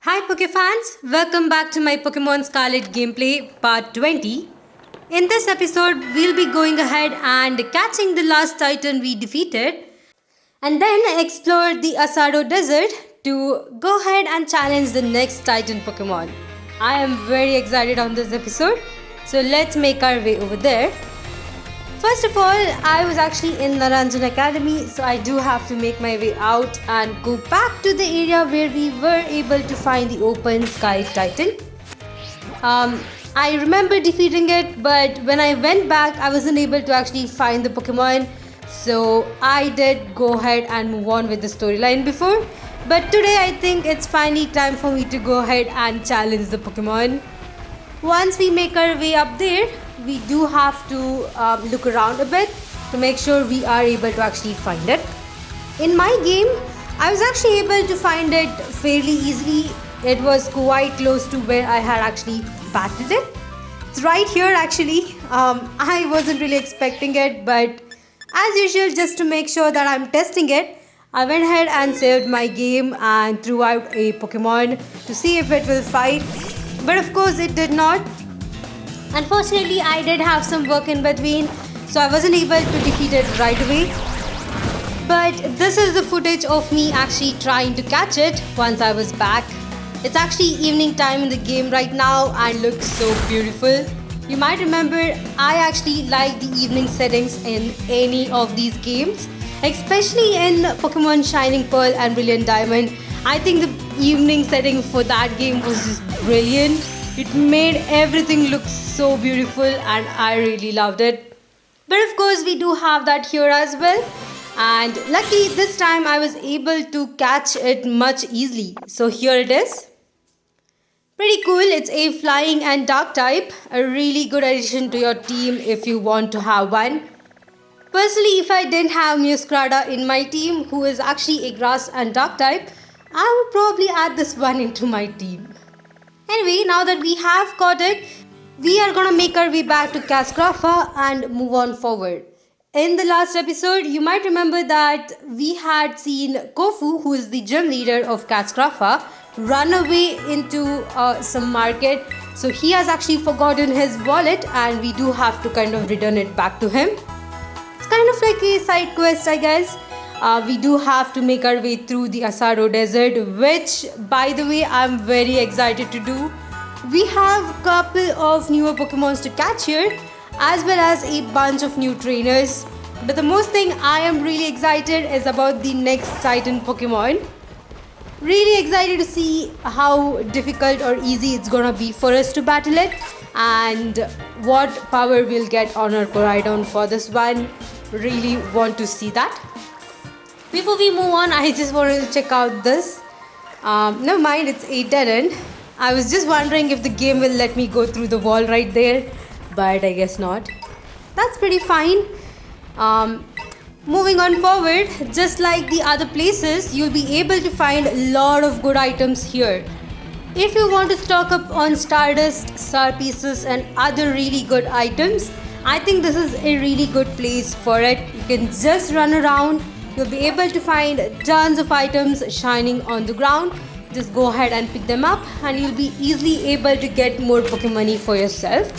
Hi Pokefans, welcome back to my Pokemon Scarlet gameplay part 20. In this episode, we'll be going ahead and catching the last Titan we defeated and then explore the Asado Desert to go ahead and challenge the next Titan Pokemon. I am very excited on this episode, so let's make our way over there. First of all, I was actually in Naranjan Academy, so I do have to make my way out and go back to the area where we were able to find the open sky Titan. I remember defeating it, but when I went back, I wasn't able to actually find the Pokemon. So I did go ahead and move on with the storyline before. But today I think it's finally time for me to go ahead and challenge the Pokemon. Once we make our way up there, we do have to look around a bit to make sure we are able to actually find it. In my game, I was actually able to find it fairly easily. It was quite close to where I had actually battled it. It's right here actually. I wasn't really expecting it, but as usual, just to make sure that I'm testing it, I went ahead and saved my game and threw out a Pokemon to see if it will fight. But of course it did not. Unfortunately, I did have some work in between, so I wasn't able to defeat it right away. But this is the footage of me actually trying to catch it once I was back. It's actually evening time in the game right now and looks so beautiful. You might remember I actually like the evening settings in any of these games, especially in Pokemon Shining Pearl and Brilliant Diamond. I think the evening setting for that game was just brilliant. It made everything look so beautiful and I really loved it. But of course we do have that here as well. And luckily this time I was able to catch it much easily. So here it is. Pretty cool. It's a flying and dark type. A really good addition to your team if you want to have one. Personally, if I didn't have Muskrada in my team, who is actually a grass and dark type, I would probably add this one into my team. Anyway, now that we have caught it, we are gonna make our way back to Cascrafa and move on forward. In the last episode, you might remember that we had seen Kofu, who is the gym leader of Cascrafa, run away into some market. So he has actually forgotten his wallet and we do have to kind of return it back to him. It's kind of like a side quest, I guess. We do have to make our way through the Asado Desert, which, by the way, I'm very excited to do. We have a couple of newer Pokemons to catch here, as well as a bunch of new trainers. But the most thing I am really excited is about the next Titan Pokemon. Really excited to see how difficult or easy it's gonna be for us to battle it, and what power we'll get on our Koraidon for this one. Really want to see that. Before we move on, I just wanted to check out this. Never mind, it's a dead end. I was just wondering if the game will let me go through the wall right there, but I guess not. That's pretty fine. Moving on forward, just like the other places, you'll be able to find a lot of good items here. If you want to stock up on Stardust, Star Pieces and other really good items, I think this is a really good place for it. You can just run around. You'll be able to find tons of items shining on the ground. Just go ahead and pick them up and you'll be easily able to get more Pokemon for yourself.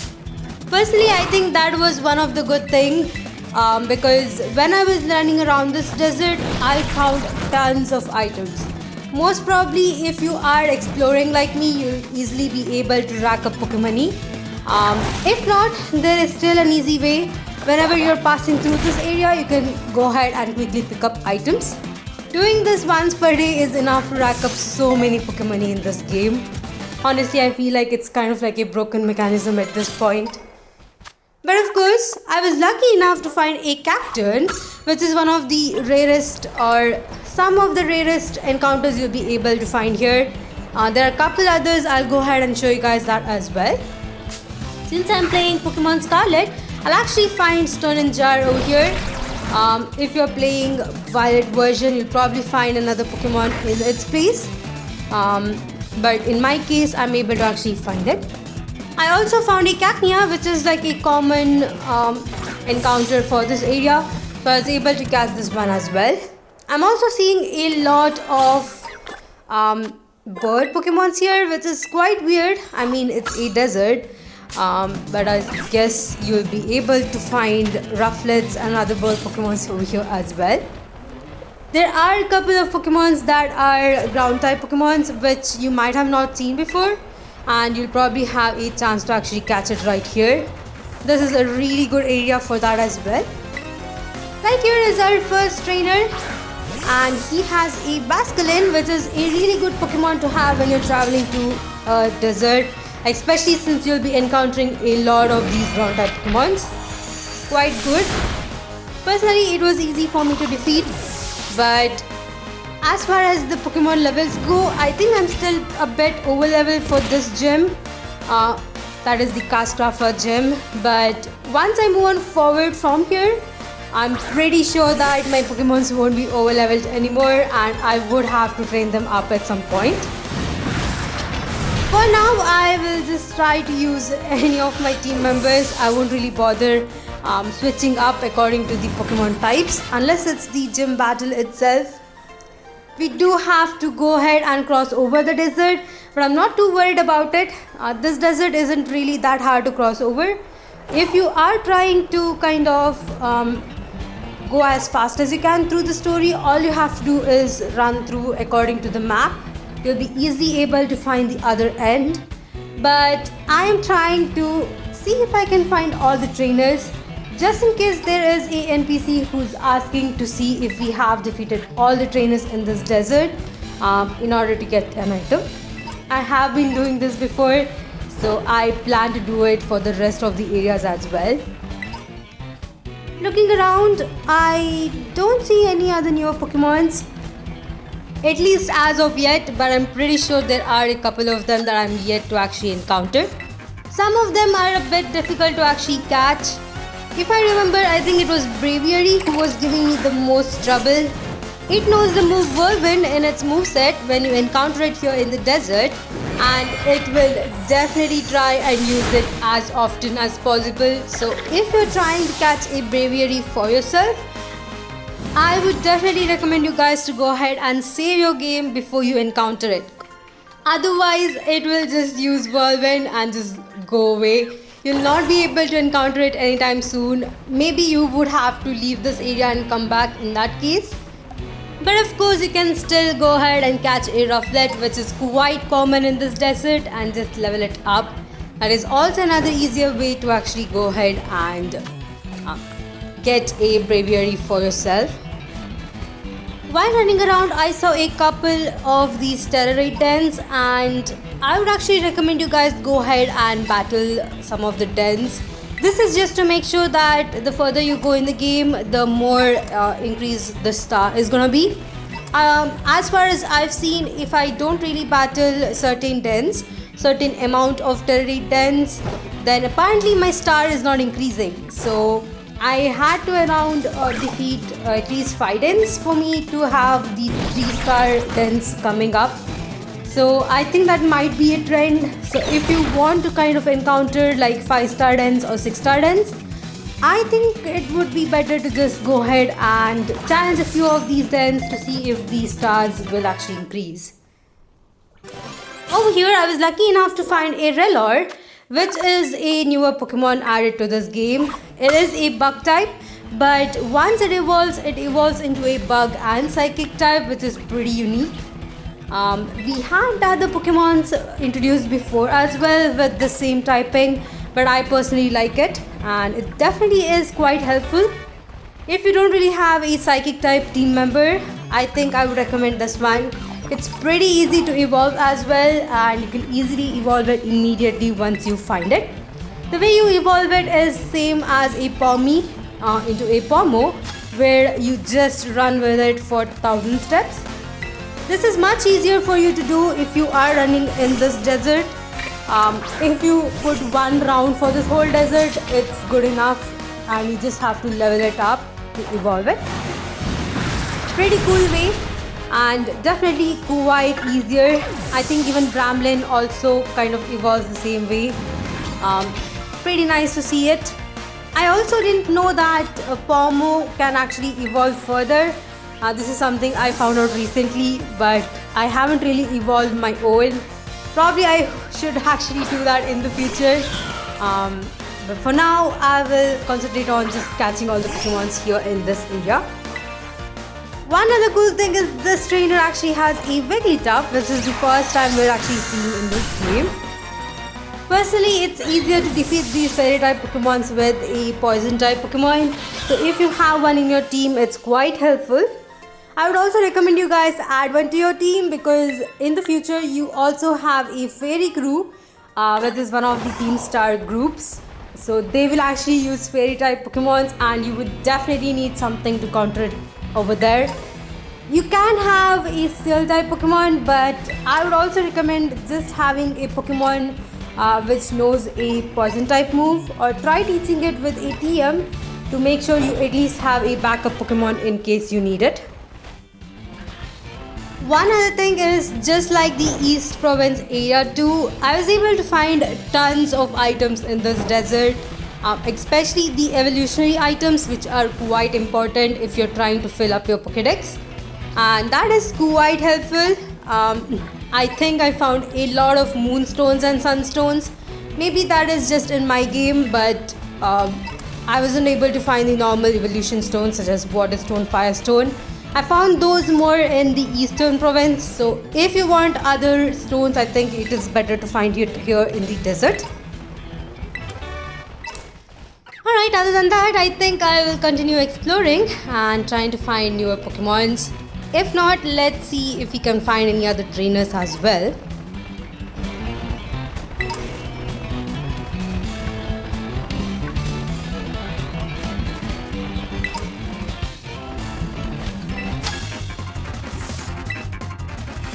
Personally, I think that was one of the good things because when I was running around this desert, I found tons of items. Most probably, if you are exploring like me, you'll easily be able to rack up Pokemon. If not, there is still an easy way. Whenever you're passing through this area, you can go ahead and quickly pick up items. Doing this once per day is enough to rack up so many Pokemon in this game. Honestly, I feel like it's kind of like a broken mechanism at this point. But of course, I was lucky enough to find a Cacturn, which is one of the rarest or some of the rarest encounters you'll be able to find here. There are a couple others, I'll go ahead and show you guys that as well. Since I'm playing Pokemon Scarlet, I'll actually find Stone and Jar over here. If you're playing Violet version, you'll probably find another Pokemon in its place. But in my case, I'm able to actually find it. I also found a Cacnea, which is like a common encounter for this area. So I was able to catch this one as well. I'm also seeing a lot of bird Pokemons here, which is quite weird. I mean, it's a desert, but I guess you'll be able to find Rufflets and other bird Pokemons over here as well. There are a couple of Pokemons that are ground type Pokemons which you might have not seen before, and you'll probably have a chance to actually catch it right here. This is a really good area for that as well. Right here is our first trainer, and he has a Basculin, which is a really good Pokemon to have when you're traveling to a desert, especially since you'll be encountering a lot of these ground type Pokemons. Quite good. Personally, it was easy for me to defeat, but as far as the Pokemon levels go, I think I'm still a bit over level for this gym. That is the Cascrafa gym. But once I move on forward from here, I'm pretty sure that my Pokemons won't be over leveled anymore, and I would have to train them up at some point. For now, I will just try to use any of my team members. I won't really bother switching up according to the Pokemon types unless it's the gym battle itself. We do have to go ahead and cross over the desert, but I'm not too worried about it. This desert isn't really that hard to cross over. If you are trying to kind of go as fast as you can through the story, all you have to do is run through according to the map. You'll be easily able to find the other end. But I am trying to see if I can find all the trainers, just in case there is a NPC who's asking to see if we have defeated all the trainers in this desert in order to get an item. I have been doing this before, so I plan to do it for the rest of the areas as well. Looking around, I don't see any other newer Pokemons, at least as of yet, but I'm pretty sure there are a couple of them that I'm yet to actually encounter. Some of them are a bit difficult to actually catch. If I remember, I think it was Braviary who was giving me the most trouble. It knows the move Whirlwind in its moveset when you encounter it here in the desert, and it will definitely try and use it as often as possible. So if you're trying to catch a Braviary for yourself, I would definitely recommend you guys to go ahead and save your game before you encounter it. Otherwise, it will just use Whirlwind and just go away. You'll not be able to encounter it anytime soon. Maybe you would have to leave this area and come back in that case. But of course, you can still go ahead and catch a Rufflet, which is quite common in this desert, and just level it up. That is also another easier way to actually go ahead and get a Braviary for yourself. While running around, I saw a couple of these Terrorite dens, and I would actually recommend you guys go ahead and battle some of the dens. This is just to make sure that the further you go in the game, the more increase the star is gonna be. As far as I've seen, if I don't really battle certain dens, certain amount of Terrorite dens, then apparently my star is not increasing. So I had to around defeat at least 5 dens for me to have the 3-star dens coming up. So I think that might be a trend. So if you want to kind of encounter like 5-star dens or 6-star dens, I think it would be better to just go ahead and challenge a few of these dens to see if these stars will actually increase. Over here, I was lucky enough to find a Relor, which is a newer Pokemon added to this game. It is a bug type, but once it evolves into a bug and psychic type, which is pretty unique. We had other Pokemons introduced before as well with the same typing, but I personally like it, and it definitely is quite helpful. If you don't really have a psychic type team member, I think I would recommend this one. It's pretty easy to evolve as well, and you can easily evolve it immediately once you find it. The way you evolve it is same as a Pommy into a Pomo, where you just run with it for 1000 steps. This is much easier for you to do if you are running in this desert. If you put one round for this whole desert, it's good enough, and you just have to level it up to evolve it. Pretty cool way, and definitely quite easier. I think even Bramlin also kind of evolves the same way. Pretty nice to see it. I also didn't know that Pomo can actually evolve further. This is something I found out recently, but I haven't really evolved my own. Probably I should actually do that in the future. But for now, I will concentrate on just catching all the Pokemons here in this area. One other cool thing is this trainer actually has a Wigglytuff, which is the first time we're actually seeing in this game. Personally, it's easier to defeat these fairy type Pokemons with a poison type Pokemon. So if you have one in your team, it's quite helpful. I would also recommend you guys add one to your team, because in the future you also have a fairy crew, which is one of the team star groups. So they will actually use fairy type Pokemons, and you would definitely need something to counter it over there. You can have a steel type Pokemon, but I would also recommend just having a Pokemon which knows a poison type move, or try teaching it with a TM to make sure you at least have a backup Pokemon in case you need it. One other thing is, just like the East Province area too, I was able to find tons of items in this desert, especially the evolutionary items, which are quite important if you're trying to fill up your Pokédex, and that is quite helpful. I think I found a lot of moonstones and sunstones. Maybe that is just in my game, but I wasn't able to find the normal evolution stones such as waterstone, firestone. I found those more in the Eastern Province, so if you want other stones, I think it is better to find it here in the desert. Alright, other than that, I think I will continue exploring and trying to find newer Pokemons. If not, let's see if we can find any other trainers as well.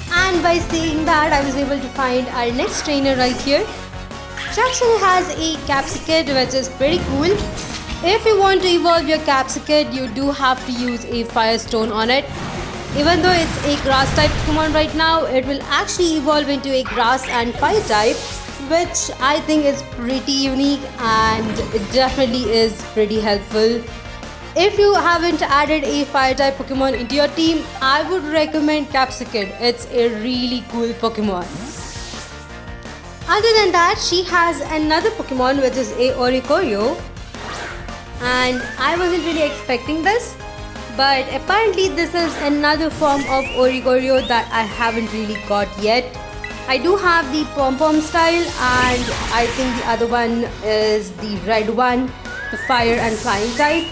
And by saying that, I was able to find our next trainer right here. She actually has a Capsicid, which is pretty cool. If you want to evolve your Capsicid, you do have to use a Firestone on it. Even though it's a grass type Pokemon right now, it will actually evolve into a grass and fire type, which I think is pretty unique, and it definitely is pretty helpful. If you haven't added a fire type Pokemon into your team, I would recommend Capsicid. It's a really cool Pokemon. Other than that, she has another Pokemon, which is a Oricorio, and I wasn't really expecting this, but apparently this is another form of Oricorio that I haven't really got yet. I do have the Pom-Pom style, and I think the other one is the red one, the fire and flying type.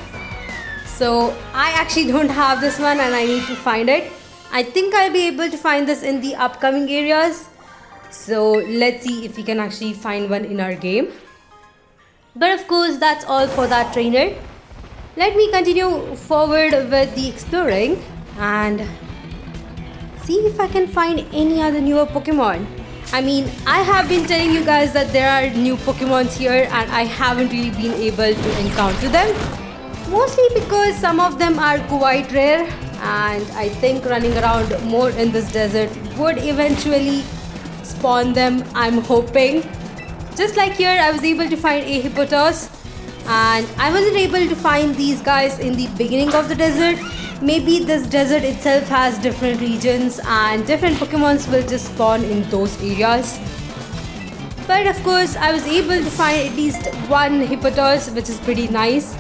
So I actually don't have this one, and I need to find it. I think I'll be able to find this in the upcoming areas. So let's see if we can actually find one in our game. But of course, that's all for that trainer. Let me continue forward with the exploring and see if I can find any other newer Pokemon. I mean, I have been telling you guys that there are new Pokemons here, and I haven't really been able to encounter them. Mostly because some of them are quite rare, and I think running around more in this desert would eventually spawn them, I'm hoping. Just like here, I was able to find a Hippotos, and I wasn't able to find these guys in the beginning of the desert. Maybe this desert itself has different regions, and different Pokemons will just spawn in those areas. But of course, I was able to find at least one Hippotos, which is pretty nice.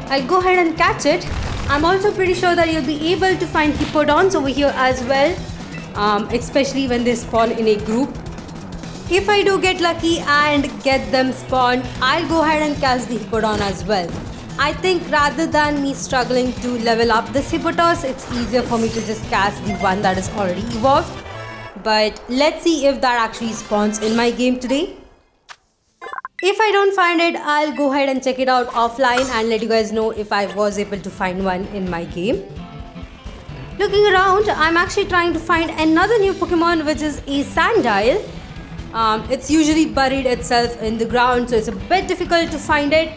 I'll go ahead and catch it. I'm also pretty sure that you'll be able to find Hippodons over here as well, especially when they spawn in a group. If I do get lucky and get them spawned, I'll go ahead and catch the Hippodon as well. I think rather than me struggling to level up this Hippotos, it's easier for me to just catch the one that is already evolved. But let's see if that actually spawns in my game today. If I don't find it, I'll go ahead and check it out offline and let you guys know if I was able to find one in my game. Looking around, I'm actually trying to find another new Pokemon, which is a Sandile. It's usually buried itself in the ground, so it's a bit difficult to find it.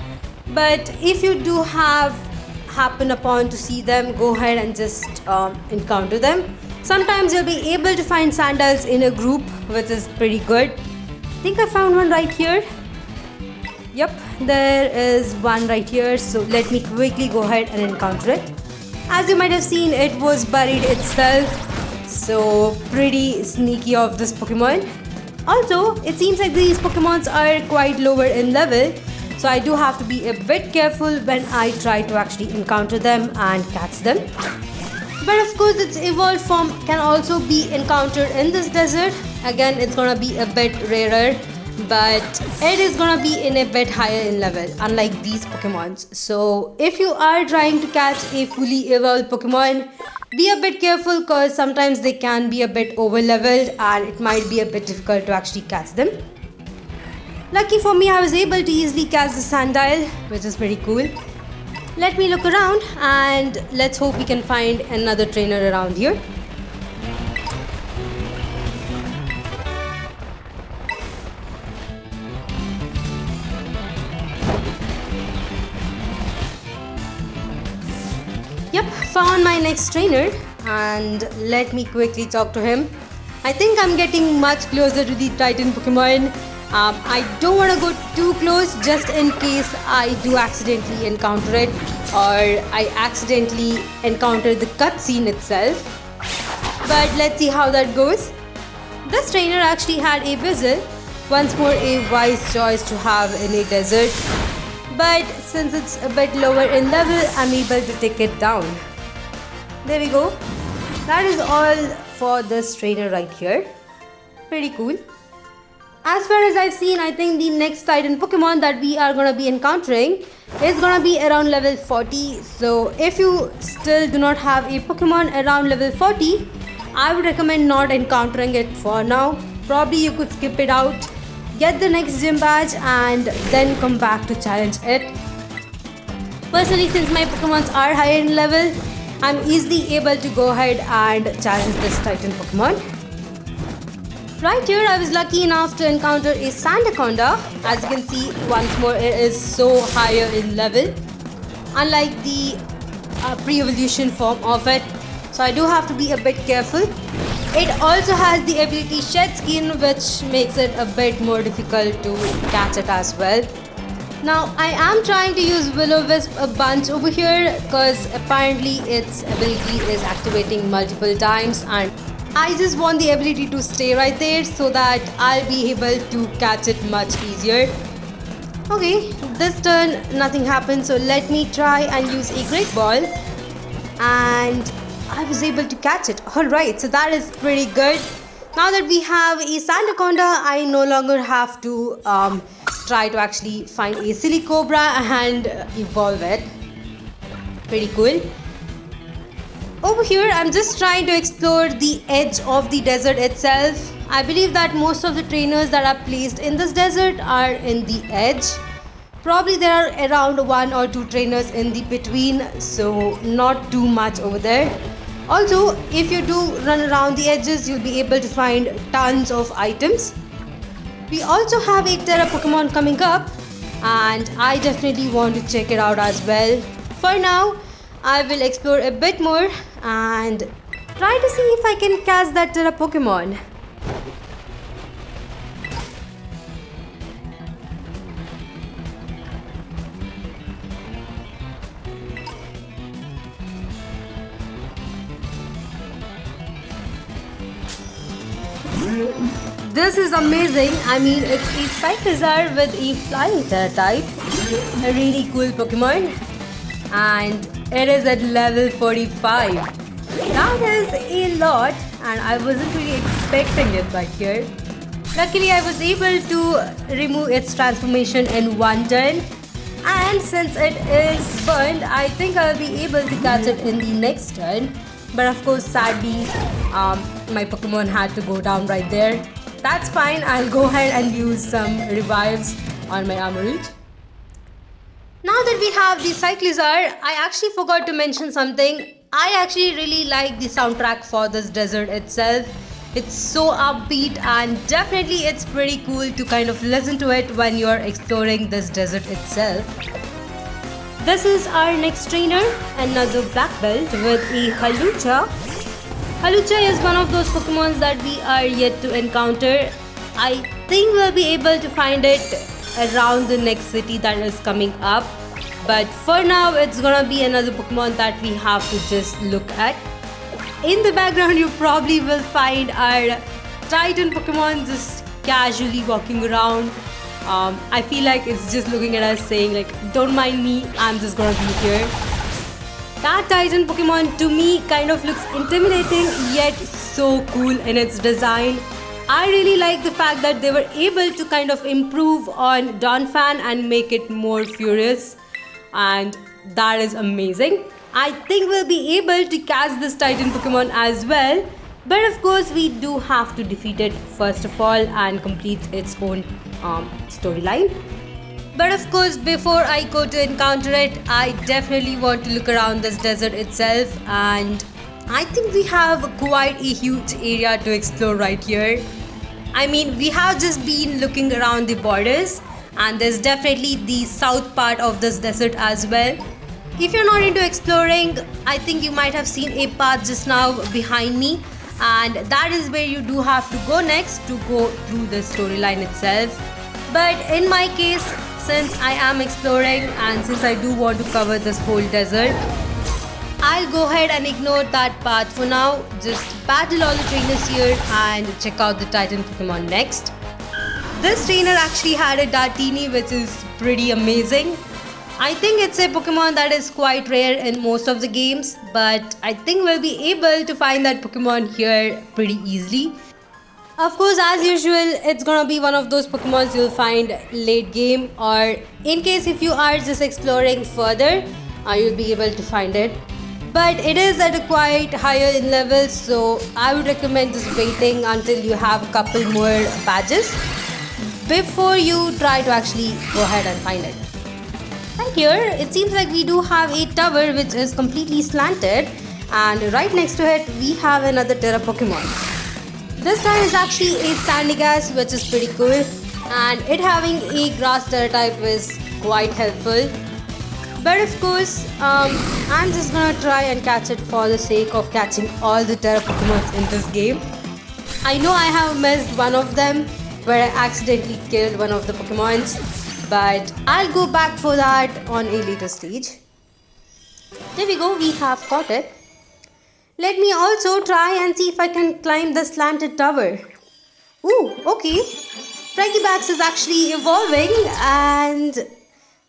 But if you do happen upon to see them, go ahead and just encounter them. Sometimes you'll be able to find Sandiles in a group, which is pretty good. I think I found one right here. Yep, there is one right here, so let me quickly go ahead and encounter it. As you might have seen, it was buried itself, So pretty sneaky of this Pokemon. Also, it seems like these Pokemons are quite lower in level, so I do have to be a bit careful when I try to actually encounter them and catch them. But of course, its evolved form can also be encountered in this desert. Again, it's gonna be a bit rarer, but it is gonna be in a bit higher in level, unlike these Pokemons. So if you are trying to catch a fully evolved Pokemon, be a bit careful because sometimes they can be a bit over leveled and it might be a bit difficult to actually catch them. Lucky for me, I was able to easily catch the Sandile, which is pretty cool. Let me look around and let's hope we can find another trainer around here. Yep, found my next trainer and let me quickly talk to him. I think I'm getting much closer to the Titan Pokemon. I don't want to go too close just in case I do accidentally encounter it or I accidentally encounter the cutscene itself. But let's see how that goes. This trainer actually had a Bizzle, once more a wise choice to have in a desert. But since it's a bit lower in level, I'm able to take it down. There we go. That is all for this trainer right here. Pretty cool. As far as I've seen, I think the next Titan Pokemon that we are going to be encountering is going to be around level 40. So if you still do not have a Pokemon around level 40, I would recommend not encountering it for now. Probably you could skip it out, get the next gym badge and then come back to challenge it. Personally, since my Pokemons are higher in level, I'm easily able to go ahead and challenge this Titan Pokemon. Right here, I was lucky enough to encounter a Sandaconda. As you can see, once more, it is so higher in level, unlike the pre-evolution form of it. So I do have to be a bit careful. It also has the ability Shed Skin, which makes it a bit more difficult to catch it as well. Now, I am trying to use Will-O-Wisp a bunch over here because apparently its ability is activating multiple times and I just want the ability to stay right there so that I'll be able to catch it much easier. Okay, this turn nothing happened, so let me try and use a Great Ball. And I was able to catch it. Alright, so that is pretty good. Now that we have a Sandaconda, I no longer have to try to actually find a Silicobra and evolve it. Pretty cool. Over here, I'm just trying to explore the edge of the desert itself. I believe that most of the trainers that are placed in this desert are in the edge. Probably there are around 1 or 2 trainers in the between, so not too much over there. Also, if you do run around the edges, you'll be able to find tons of items. We also have a Terra Pokemon coming up, and I definitely want to check it out as well. For now, I will explore a bit more and try to see if I can catch that Terra Pokemon. This is amazing. I mean, it's a Cyclizar with a flying Terra type. A really cool Pokemon. And it is at level 45. That is a lot and I wasn't really expecting it right here. Luckily, I was able to remove its transformation in one turn. And since it is burned, I think I'll be able to catch it in the next turn. But of course, sadly, my Pokemon had to go down right there. That's fine, I'll go ahead and use some revives on my Armorage. Now that we have the Cyclizar, I actually forgot to mention something. I actually really like the soundtrack for this desert itself. It's so upbeat and definitely it's pretty cool to kind of listen to it when you're exploring this desert itself. This is our next trainer, another black belt with a Halucha. Halucha is one of those Pokemons that we are yet to encounter. I think we'll be able to find it around the next city that is coming up. But for now, it's gonna be another Pokemon that we have to just look at. in the background you probably will find our Titan Pokemon just casually walking around. I feel like it's just looking at us saying like, don't mind me, I'm just gonna be here. That Titan Pokemon to me kind of looks intimidating yet so cool in its design. I really like the fact that they were able to kind of improve on Donphan and make it more furious, and that is amazing. I think we'll be able to catch this Titan Pokemon as well, but of course we do have to defeat it first of all and complete its own storyline. But of course, before I go to encounter it, I definitely want to look around this desert itself, and I think we have quite a huge area to explore right here. I mean, we have just been looking around the borders, and there's definitely the south part of this desert as well. If you're not into exploring, I think you might have seen a path just now behind me, and that is where you do have to go next to go through the storyline itself. But in my case, since I am exploring and since I do want to cover this whole desert, I'll go ahead and ignore that path for now. Just battle all the trainers here and check out the Titan Pokemon next. This trainer actually had a Dartini, which is pretty amazing. I think it's a Pokemon that is quite rare in most of the games, but I think we'll be able to find that Pokemon here pretty easily. Of course, as usual, it's gonna be one of those Pokemons you'll find late game, or in case if you are just exploring further, you'll be able to find it. But it is at a quite higher in level, so I would recommend just waiting until you have a couple more badges before you try to actually go ahead and find it. Right here, it seems like we do have a tower which is completely slanted, and right next to it we have another Terra Pokemon. This time is actually a Sandigas, which is pretty cool, and it having a grass Terra type is quite helpful. But of course, I'm just gonna try and catch it for the sake of catching all the Terra Pokemons in this game. I know I have missed one of them where I accidentally killed one of the Pokemons, but I'll go back for that on a later stage. There we go, we have caught it. Let me also try and see if I can climb the slanted tower. Ooh, okay. Frankibax is actually evolving and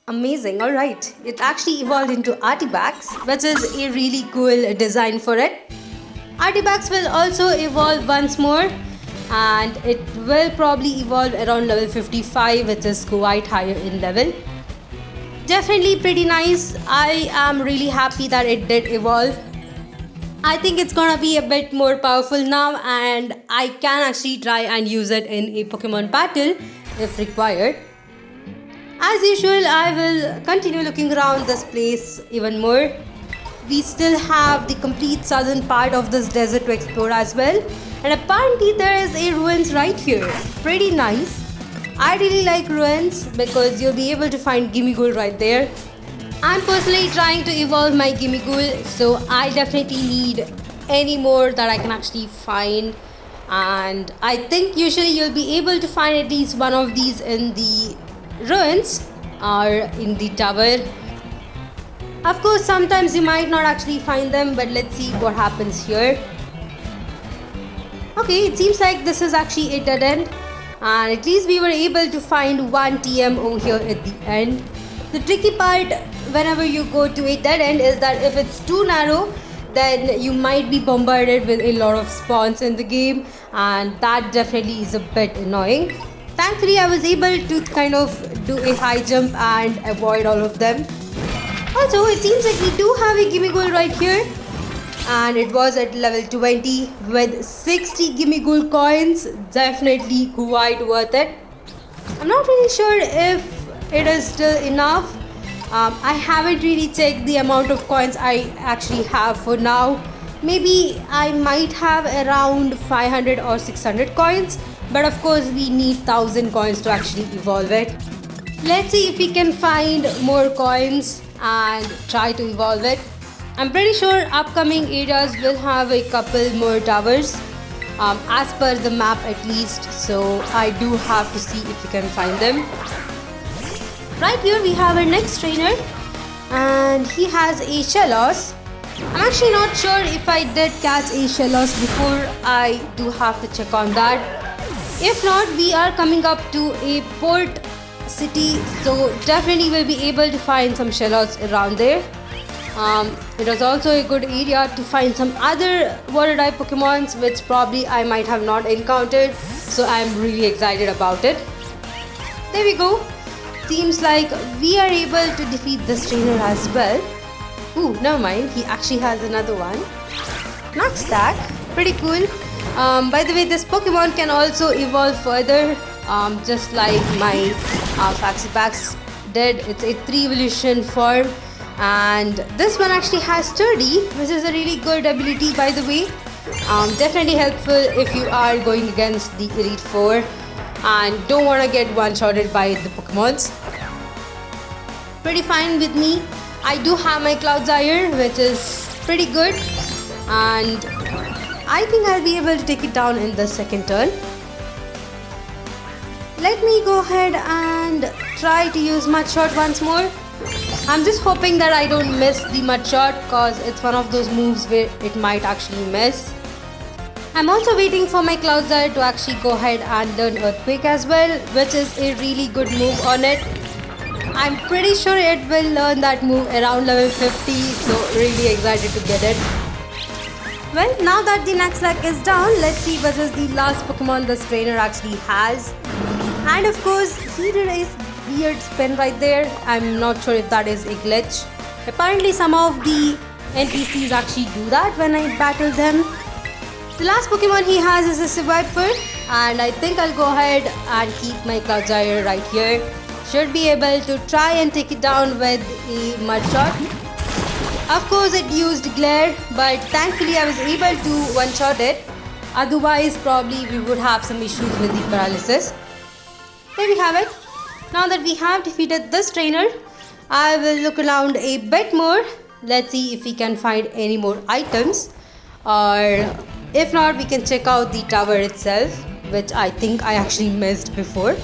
amazing, alright. It actually evolved into Artibax, which is a really cool design for it. Artibax will also evolve once more, and it will probably evolve around level 55, which is quite higher in level. Definitely pretty nice. I am really happy that it did evolve. I think it's gonna be a bit more powerful now, and I can actually try and use it in a Pokemon battle if required. As usual, I will continue looking around this place even more. We still have the complete southern part of this desert to explore as well, and apparently there is a ruins right here. Pretty nice. I really like ruins because you'll be able to find Gimmighoul right there. I'm personally trying to evolve my Gimmighoul, so I definitely need any more that I can actually find, and I think usually you'll be able to find at least one of these in the ruins or in the tower. Of course, sometimes you might not actually find them, but let's see what happens here. Okay, it seems like this is actually a dead end, and at least we were able to find one TM over here at the end. The tricky part whenever you go to a dead end is that if it's too narrow, then you might be bombarded with a lot of spawns in the game, and that definitely is a bit annoying. Thankfully, I was able to kind of do a high jump and avoid all of them. Also, it seems like we do have a Gimmighoul right here, and it was at level 20 with 60 Gimmighoul coins. Definitely quite worth it. I'm not really sure if it is still enough. I haven't really checked the amount of coins I actually have for now. Maybe I might have around 500 or 600 coins, but of course we need 1000 coins to actually evolve it. Let's see if we can find more coins and try to evolve it. I'm pretty sure upcoming areas will have a couple more towers, as per the map at least, so I do have to see if we can find them. Right here we have our next trainer, and he has a Shellos. I'm actually not sure if I did catch a Shellos before. I do have to check on that. If not, we are coming up to a port city, so definitely we'll be able to find some Shellos around there. It was also a good area to find some other water type Pokemons which probably I might have not encountered, so I'm really excited about it. There we go. Seems like we are able to defeat this trainer as well. Ooh, never mind, he actually has another one. Max Stack, pretty cool. By the way, this Pokemon can also evolve further, just like my Faxipax did. It's a 3 evolution form. And this one actually has Sturdy, which is a really good ability, by the way. Definitely helpful if you are going against the Elite Four and don't want to get one-shotted by the Pokemons. Pretty fine with me. I do have my Cloudsire, which is pretty good, and I think I'll be able to take it down in the second turn. Let me go ahead and try to use Mud Shot once more. I'm just hoping that I don't miss the Mud Shot, because it's one of those moves where it might actually miss. I'm also waiting for my Cloudsire to actually go ahead and learn Earthquake as well, which is a really good move on it. I'm pretty sure it will learn that move around level 50, so really excited to get it. Well, now that the Nuzlocke is down, let's see what is the last Pokemon this trainer actually has. And of course, he did a weird spin right there. I'm not sure if that is a glitch. Apparently some of the NPCs actually do that when I battle them. The last Pokemon he has is a Seviper, and I think I'll go ahead and keep my Cloudsire right here. Should be able to try and take it down with a Mud Shot. Of course it used Glare, but thankfully I was able to one-shot it. Otherwise probably we would have some issues with the paralysis. There we have it. Now that we have defeated this trainer, I will look around a bit more. Let's see if we can find any more items, or if not, we can check out the tower itself, which I think I actually missed before.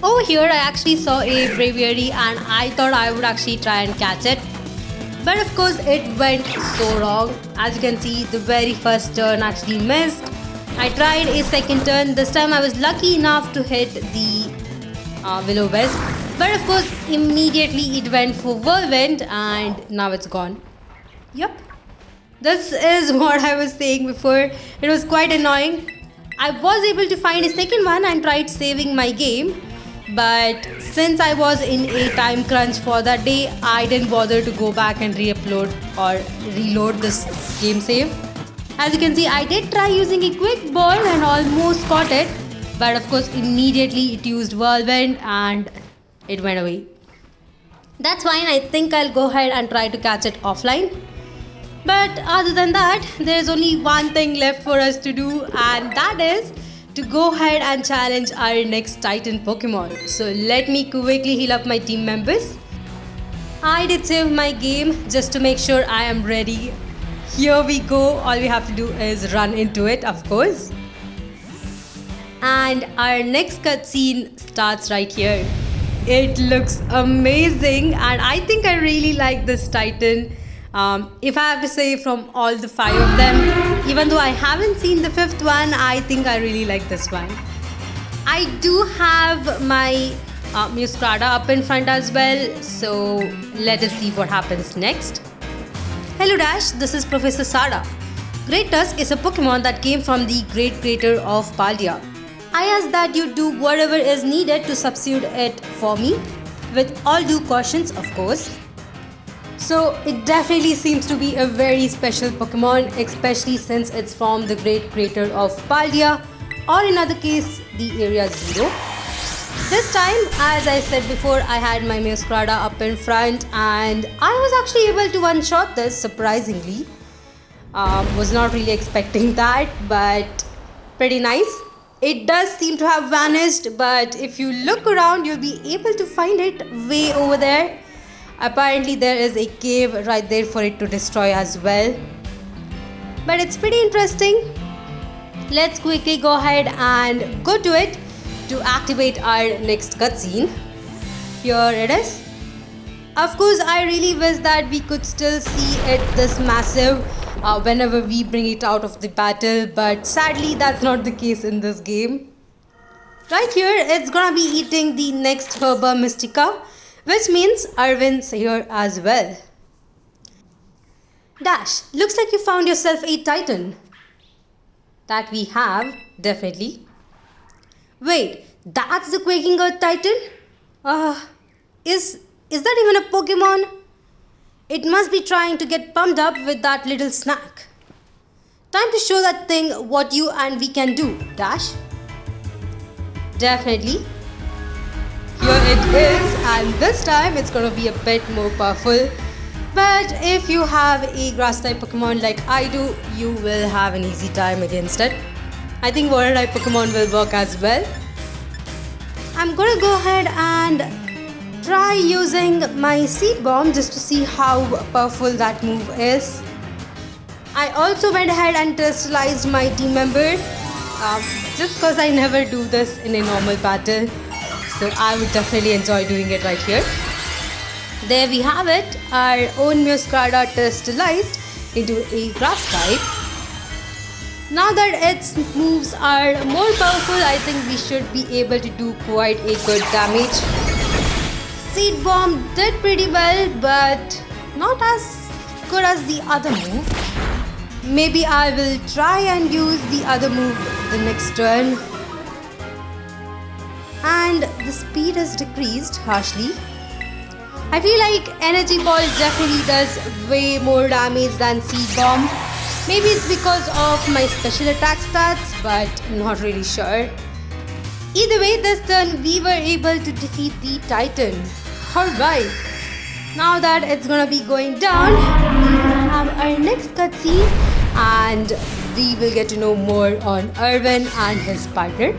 Over here I actually saw a Braviary and I thought I would actually try and catch it. But of course it went so wrong. As you can see, the very first turn actually missed. I tried a second turn. This time I was lucky enough to hit the Will-O-Wisp. But of course immediately it went for Whirlwind and now it's gone. Yep. This is what I was saying before. It was quite annoying. I was able to find a second one and tried saving my game. But since I was in a time crunch for that day, I didn't bother to go back and re-upload or reload this game save. As you can see, I did try using a quick ball and almost caught it, but of course immediately it used Whirlwind and it went away. That's fine. I think I'll go ahead and try to catch it offline. But other than that, there's only one thing left for us to do, and that is to go ahead and challenge our next Titan Pokemon. So let me quickly heal up my team members. I did save my game just to make sure I am ready. Here we go. All we have to do is run into it, of course. And our next cutscene starts right here. It looks amazing and I think I really like this Titan. If I have to say, from all the 5 of them, even though I haven't seen the 5th one, I think I really like this one. I do have my Muscrada up in front as well, so let us see what happens next. Hello Dash, this is Professor Sada. Great Tusk is a Pokemon that came from the Great Crater of Paldea. I ask that you do whatever is needed to substitute it for me, with all due cautions of course. So it definitely seems to be a very special Pokemon, especially since it's from the Great Crater of Paldea, or in other case, the Area 0. This time, as I said before, I had my Muscrada up in front and I was actually able to one-shot this, surprisingly. Was not really expecting that, but pretty nice. It does seem to have vanished, but if you look around, you'll be able to find it way over there. Apparently there is a cave right there for it to destroy as well. But it's pretty interesting. let's quickly go ahead and go to it to activate our next cutscene. Here it is. Of course, I really wish that we could still see it this massive whenever we bring it out of the battle, but sadly that's not the case in this game. Right here, it's gonna be eating the next Herba Mystica, which means Arvin's here as well. Dash, looks like you found yourself a Titan. That we have, definitely. Wait, that's the Quaking Earth Titan? Is that even a Pokemon? It must be trying to get pumped up with that little snack. Time to show that thing what you and we can do, Dash. Definitely. Here it is, and this time it's gonna be a bit more powerful. But if you have a grass type Pokemon like I do, you will have an easy time against it. I think water type Pokemon will work as well. I'm gonna go ahead and try using my Seed Bomb just to see how powerful that move is. I also went ahead and crystallized my team member just because I never do this in a normal battle. So I would definitely enjoy doing it right here. There we have it, our own Muscada crystallized into a grass type. Now that its moves are more powerful, I think we should be able to do quite a good damage. Seed Bomb did pretty well, but not as good as the other move. Maybe I will try and use the other move the next turn. And the speed is decreased harshly. I feel like Energy Ball definitely does way more damage than Seed Bomb. Maybe it's because of my special attack stats, but not really sure. Either way, this turn we were able to defeat the Titan. Alright, now that it's gonna be going down, we have our next cutscene and we will get to know more on Arvin and his partner.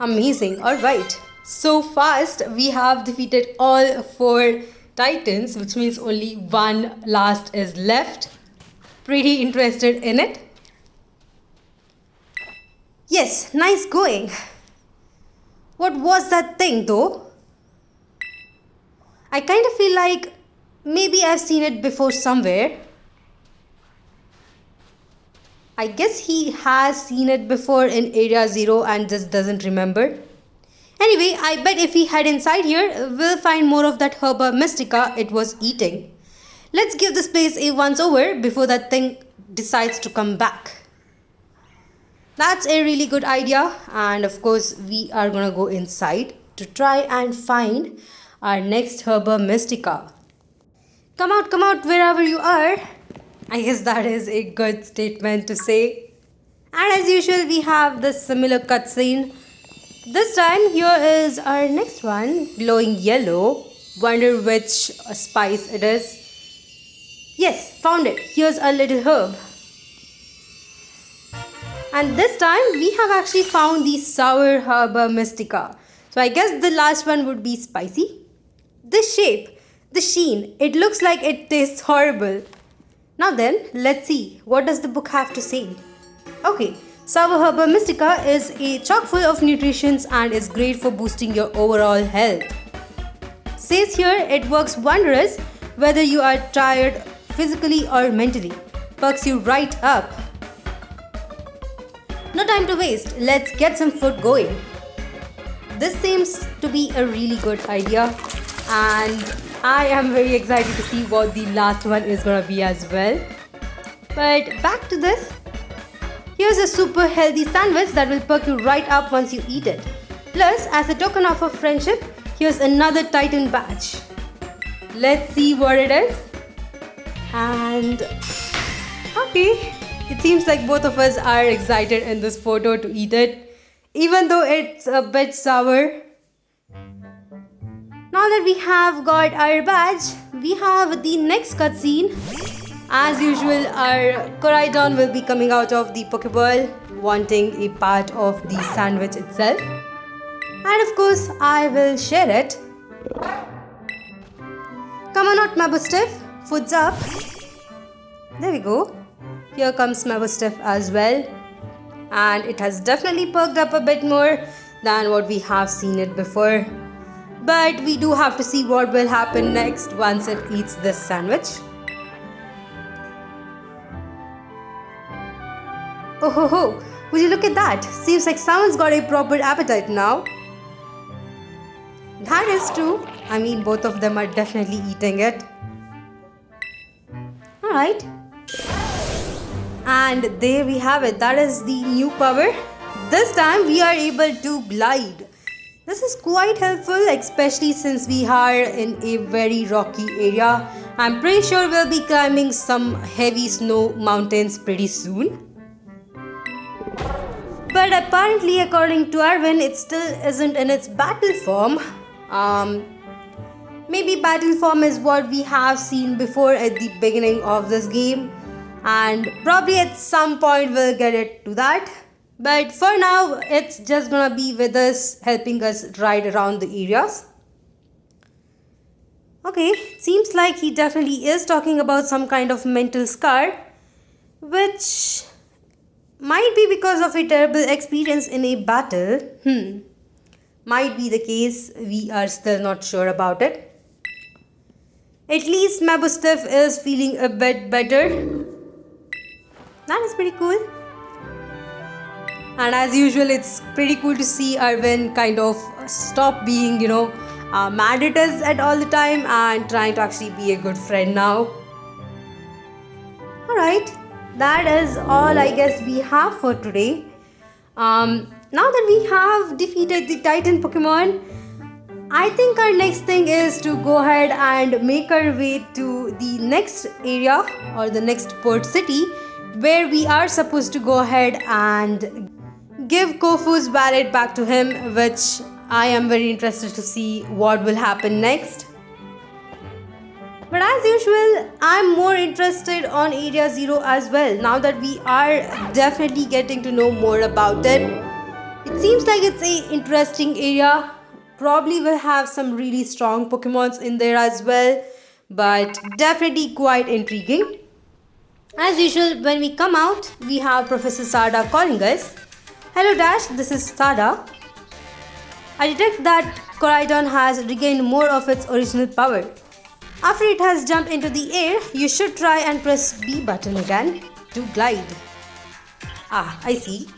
Amazing, alright. So fast, we have defeated all 4 Titans, which means only one last is left. Pretty interested in it. Yes, nice going. What was that thing though? I kind of feel like maybe I've seen it before somewhere. I guess he has seen it before in Area 0 and just doesn't remember. Anyway, I bet if we head inside here, we'll find more of that Herba Mystica it was eating. Let's give this place a once over before that thing decides to come back. That's a really good idea, and of course we are gonna go inside to try and find our next Herba Mystica. Come out wherever you are. I guess that is a good statement to say. And as usual, we have the similar cutscene. This time here is our next one, glowing yellow. Wonder which spice it is. Yes, found it. Here's a little herb. And this time we have actually found the sour Herba Mystica. So I guess the last one would be spicy. This shape, the sheen, it looks like it tastes horrible. Now then, let's see, what does the book have to say? Okay, sour Herba Mystica is a chock full of nutrition and is great for boosting your overall health. Says here it works wondrous whether you are tired physically or mentally. Perks you right up. No time to waste, let's get some food going. This seems to be a really good idea, and I am very excited to see what the last one is gonna be as well. But back to this. Here's a super healthy sandwich that will perk you right up once you eat it. Plus, as a token of our friendship, here's another Titan badge. Let's see what it is. And okay. It seems like both of us are excited in this photo to eat it, even though it's a bit sour. Now that we have got our badge, we have the next cutscene. As usual, our Koraidon will be coming out of the Pokeball, wanting a part of the sandwich itself. And of course, I will share it. Come on out, Mabustiff. Food's up. There we go. Here comes Mabustiff as well. And it has definitely perked up a bit more than what we have seen it before. But we do have to see what will happen next once it eats this sandwich. Oh ho ho! Would you look at that? Seems like someone's got a proper appetite now. That is true. I mean, both of them are definitely eating it. Alright. And there we have it. That is the new power. This time we are able to glide. This is quite helpful, especially since we are in a very rocky area. I'm pretty sure we'll be climbing some heavy snow mountains pretty soon. But apparently, according to Arvin, it still isn't in its battle form. Maybe battle form is what we have seen before at the beginning of this game. And probably at some point we'll get it to that. But for now, it's just gonna be with us, helping us ride around the areas. Okay, seems like he definitely is talking about some kind of mental scar, which might be because of a terrible experience in a battle. Might be the case, we are still not sure about it. At least Mabustiff is feeling a bit better. That is pretty cool. And as usual, it's pretty cool to see Arvin kind of stop being, mad at us at all the time and trying to actually be a good friend now. Alright, that is all I guess we have for today. Now that we have defeated the Titan Pokemon, I think our next thing is to go ahead and make our way to the next area or the next port city, where we are supposed to go ahead and give Kofu's wallet back to him, which I am very interested to see what will happen next. But as usual, I'm more interested on Area 0 as well, now that we are definitely getting to know more about it. It seems like it's an interesting area. Probably will have some really strong Pokemons in there as well, but definitely quite intriguing. As usual, when we come out, we have Professor Sada calling us. Hello Dash, this is Sada. I detect that Koraidon has regained more of its original power. After it has jumped into the air, you should try and press B button again to glide. I see.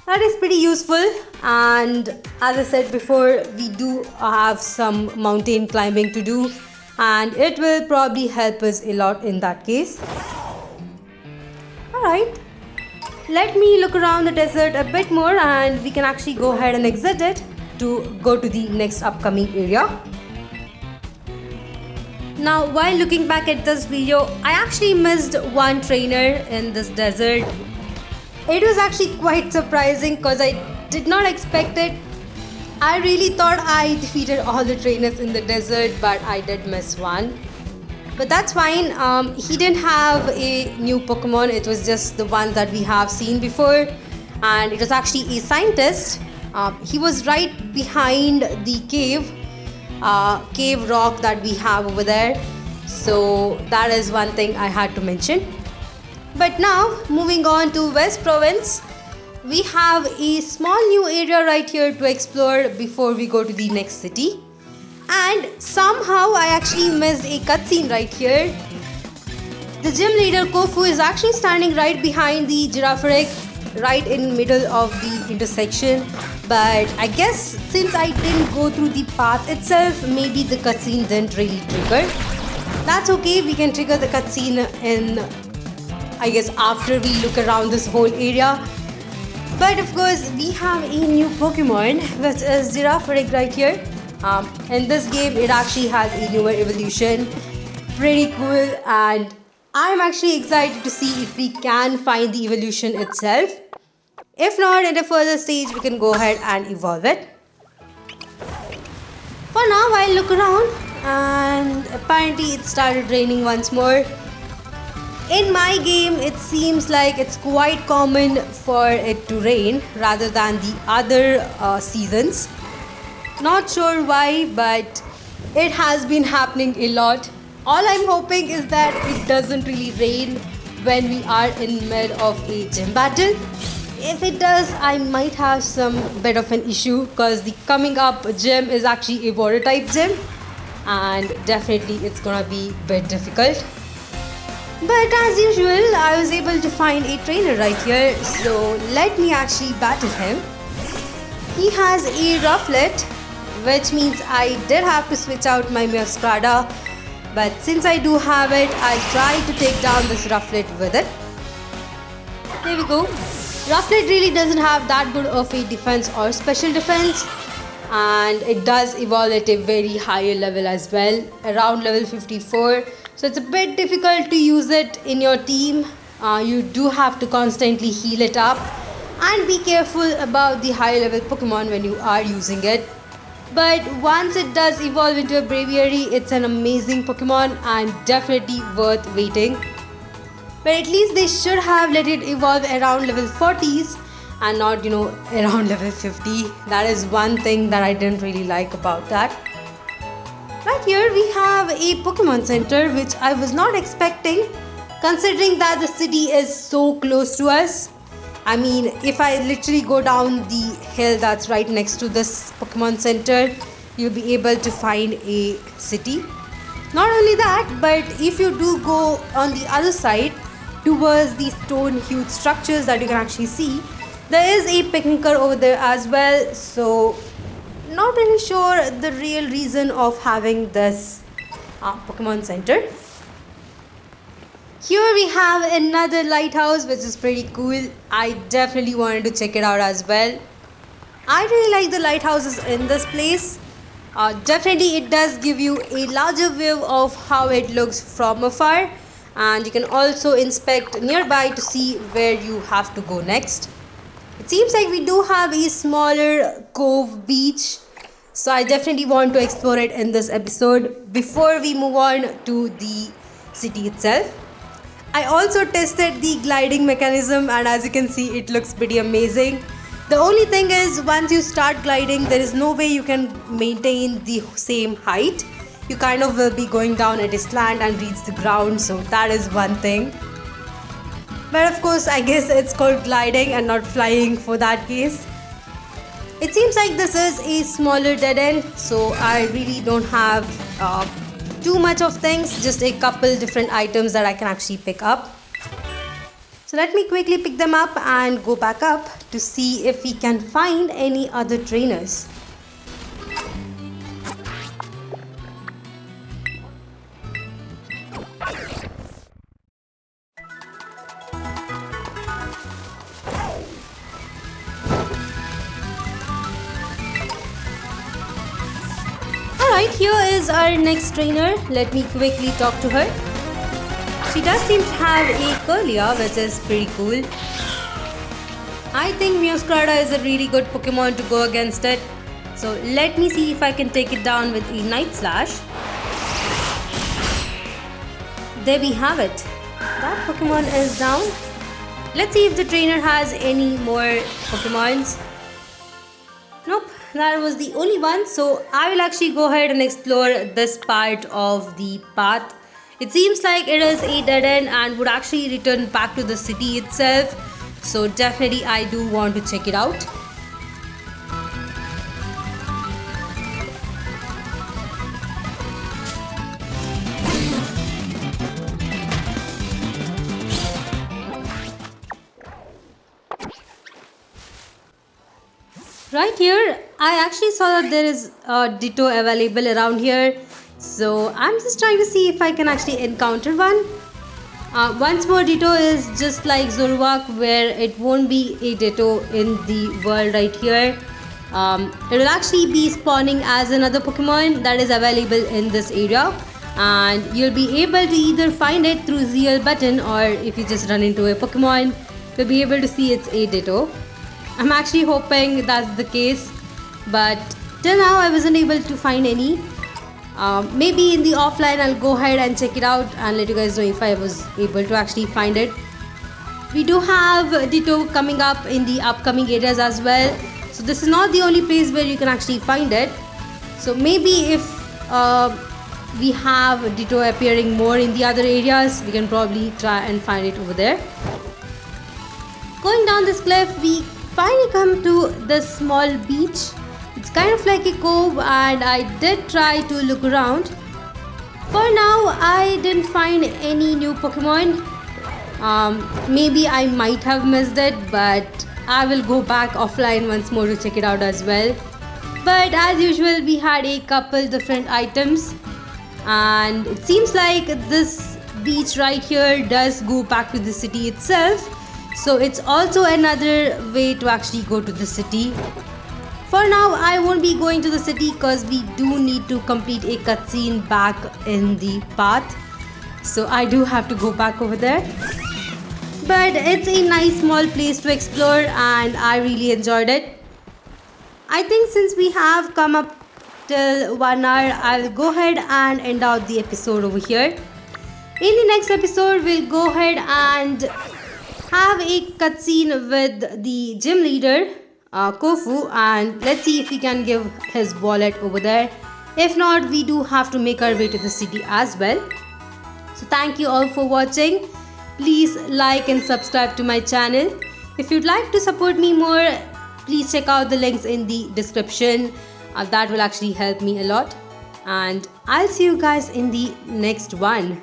That is pretty useful, and as I said before, we do have some mountain climbing to do, and it will probably help us a lot in that case. Alright, let me look around the desert a bit more and we can actually go ahead and exit it to go to the next upcoming area. Now, while looking back at this video, I actually missed one trainer in this desert. It was actually quite surprising because I did not expect it. I really thought I defeated all the trainers in the desert, but I did miss one. But that's fine. He didn't have a new Pokemon. It was just the ones that we have seen before. And it was actually a scientist. He was right behind the cave rock that we have over there. So that is one thing I had to mention. But now, moving on to West Province, we have a small new area right here to explore before we go to the next city. And somehow I actually missed a cutscene right here. The gym leader Kofu is actually standing right behind the Girafarig, right in middle of the intersection. But I guess since I didn't go through the path itself, maybe the cutscene didn't really trigger. That's okay, we can trigger the cutscene in, I guess, after we look around this whole area. But of course, we have a new Pokemon, which is Girafarig right here. In this game, it actually has a newer evolution. Pretty cool, and I'm actually excited to see if we can find the evolution itself. If not, at a further stage, we can go ahead and evolve it. For now, I'll look around, and apparently it started raining once more. In my game, it seems like it's quite common for it to rain rather than the other seasons. Not sure why, but it has been happening a lot. All I'm hoping is that it doesn't really rain when we are in mid of a gym battle. If it does, I might have some bit of an issue because the coming up gym is actually a water type gym, and definitely it's gonna be a bit difficult. But as usual, I was able to find a trainer right here, so let me actually battle him. He has a Rufflet, which means I did have to switch out my Muscada, but since I do have it, I'll try to take down this Rufflet with it. There we go. Rufflet really doesn't have that good of a defense or special defense, and it does evolve at a very higher level as well, around level 54. So it's a bit difficult to use it in your team. You do have to constantly heal it up and be careful about the higher level Pokemon when you are using it. But once it does evolve into a Braviary, it's an amazing Pokemon and definitely worth waiting. But at least they should have let it evolve around level 40s and not, around level 50. That is one thing that I didn't really like about that. Right here we have a Pokemon Center, which I was not expecting, considering that the city is so close to us. I mean, if I literally go down the hill that's right next to this Pokemon Center, you'll be able to find a city. Not only that, but if you do go on the other side towards the stone huge structures that you can actually see, there is a picnicker over there as well. So not really sure the real reason of having this Pokemon Center. Here we have another lighthouse, which is pretty cool. I definitely wanted to check it out as well. I really like the lighthouses in this place. Definitely it does give you a larger view of how it looks from afar, and you can also inspect nearby to see where you have to go next. It seems like we do have a smaller cove beach, so I definitely want to explore it in this episode before we move on to the city itself. I also tested the gliding mechanism, and as you can see, it looks pretty amazing. The only thing is, once you start gliding, there is no way you can maintain the same height. You kind of will be going down at a slant and reach the ground, so that is one thing. But of course, I guess it's called gliding and not flying for that case. It seems like this is a smaller dead end, so I really don't have too much of things, just a couple different items that I can actually pick up. So let me quickly pick them up and go back up to see if we can find any other trainers. Alright, here is our next trainer. Let me quickly talk to her. She does seem to have a Curlia, which is pretty cool. I think Muscada is a really good Pokemon to go against it. So let me see if I can take it down with a Night Slash. There we have it. That Pokemon is down. Let's see if the trainer has any more Pokemons. Nope, that was the only one. So I will actually go ahead and explore this part of the path. It seems like it is a dead end and would actually return back to the city itself. So definitely I do want to check it out. Right here, I actually saw that there is a Ditto available around here. So I'm just trying to see if I can actually encounter one. Once more, Ditto is just like Zoroark, where it won't be a Ditto in the world right here. It will actually be spawning as another Pokemon that is available in this area. And you'll be able to either find it through ZL button, or if you just run into a Pokemon, you'll be able to see it's a Ditto. I'm actually hoping that's the case, but till now I wasn't able to find any. Maybe in the offline I'll go ahead and check it out and let you guys know if I was able to actually find it. We do have Ditto coming up in the upcoming areas as well, so this is not the only place where you can actually find it. So maybe if we have Ditto appearing more in the other areas, we can probably try and find it over there. Going down this cliff, we finally come to this small beach. It's kind of like a cove, and I did try to look around. For now, I didn't find any new Pokemon. Maybe I might have missed it, but I will go back offline once more to check it out as well. But as usual, we had a couple different items, and it seems like this beach right here does go back to the city itself. So it's also another way to actually go to the city. For now, I won't be going to the city because we do need to complete a cutscene back in the path. So I do have to go back over there. But it's a nice small place to explore, and I really enjoyed it. I think since we have come up till 1 hour, I'll go ahead and end out the episode over here. In the next episode, we'll go ahead and have a cutscene with the gym leader, Kofu, and let's see if we can give his wallet over there. If not, we do have to make our way to the city as well. So thank you all for watching. Please like and subscribe to my channel. If you'd like to support me more, please check out the links in the description. That will actually help me a lot. And I'll see you guys in the next one.